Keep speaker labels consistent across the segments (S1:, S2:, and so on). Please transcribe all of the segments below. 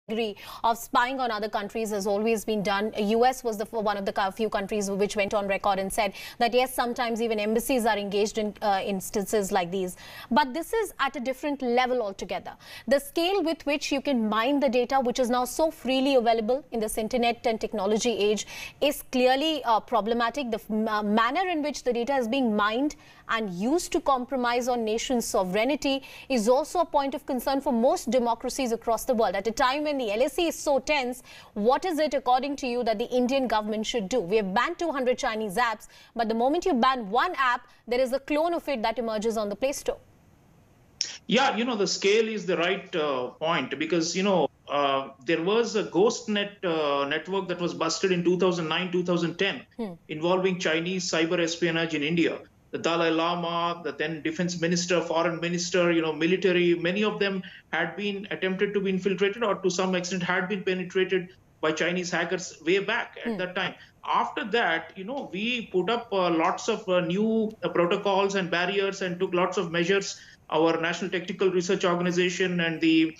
S1: Degree of spying on other countries has always been done. US was one of the few countries which went on record and said that yes, sometimes even embassies are engaged in instances like these. But this is at a different level altogether. The scale with which you can mine the data, which is now so freely available in this internet and technology age, is clearly problematic. The manner in which the data is being mined and used to compromise on nations' sovereignty is also a point of concern for most democracies across the world. At a time when the LSE is so tense, what is it, according to you, that the Indian government should do? We have banned 200 Chinese apps, but the moment you ban one app, there is a clone of it that emerges on the Play Store.
S2: Yeah, the scale is the right point because, there was a ghost network that was busted in 2009, 2010 involving Chinese cyber espionage in India. The Dalai Lama, the then defense minister, foreign minister, military, many of them had been attempted to be infiltrated or to some extent had been penetrated by Chinese hackers way back at that time. After that, we put up lots of new protocols and barriers and took lots of measures. Our National Technical Research Organization and the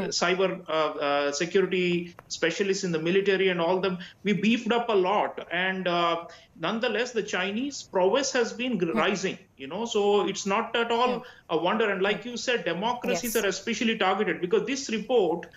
S2: cyber security specialists in the military and all them, we beefed up a lot. And nonetheless, the Chinese prowess has been rising, so it's not at all a wonder. And like you said, democracies are especially targeted because this report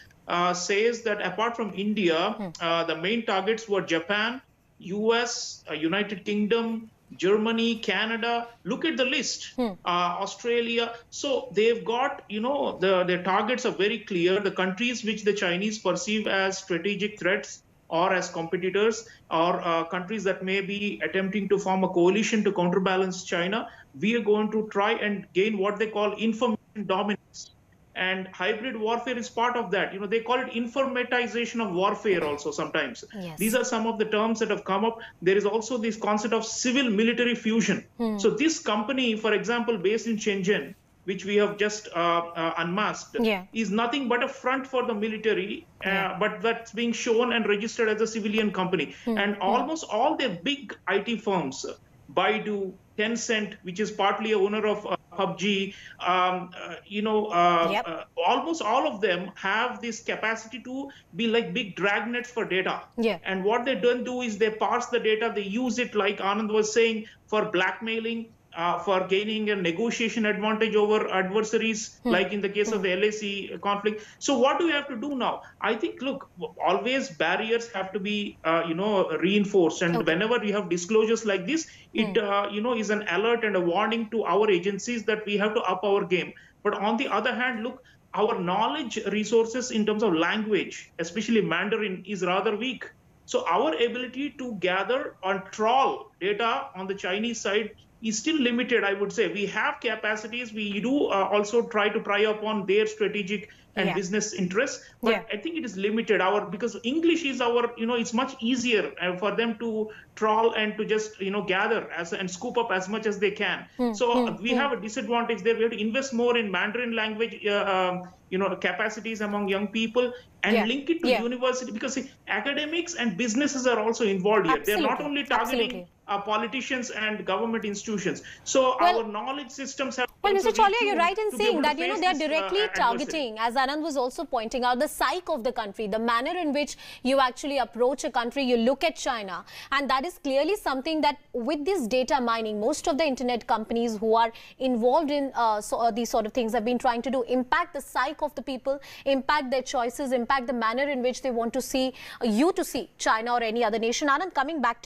S2: says that apart from India, the main targets were Japan, US, United Kingdom, Germany, Canada. Look at the list. Australia. So they've got, their targets are very clear. The countries which the Chinese perceive as strategic threats or as competitors or countries that may be attempting to form a coalition to counterbalance China, we are going to try and gain what they call information dominance. And hybrid warfare is part of that. They call it informatization of warfare also sometimes. Yes. These are some of the terms that have come up. There is also this concept of civil-military fusion. So this company, for example, based in Shenzhen, which we have just unmasked, is nothing but a front for the military, but that's being shown and registered as a civilian company. And almost all their big IT firms, Baidu, Tencent, which is partly a owner of PUBG, almost all of them have this capacity to be like big dragnets for data. And what they don't do is they parse the data, they use it, like Anand was saying, for blackmailing, for gaining a negotiation advantage over adversaries, like in the case of the LAC conflict. So what do we have to do now? I think, look, always barriers have to be, reinforced. And whenever we have disclosures like this, it, is an alert and a warning to our agencies that we have to up our game. But on the other hand, look, our knowledge resources in terms of language, especially Mandarin, is rather weak. So our ability to gather and trawl data on the Chinese side is still limited, I would say. We have capacities. We do also try to pry upon their strategic and business interests, but I think it is limited. Because English is our, it's much easier for them to trawl and to just, gather and scoop up as much as they can. So we have a disadvantage there. We have to invest more in Mandarin language, capacities among young people and link it to university, because academics and businesses are also involved here. They're not only targeting politicians and government institutions. So our knowledge systems have...
S1: Well, Mr. Cholia, you're right in saying that, they're directly targeting, as Anand was also pointing out, the psyche of the country, the manner in which you actually approach a country, you look at China. And that is clearly something that with this data mining, most of the internet companies who are involved in these sort of things have been trying to do, impact the psyche of the people, impact their choices, impact the manner in which they want to see, you to see China or any other nation. Anand, coming back to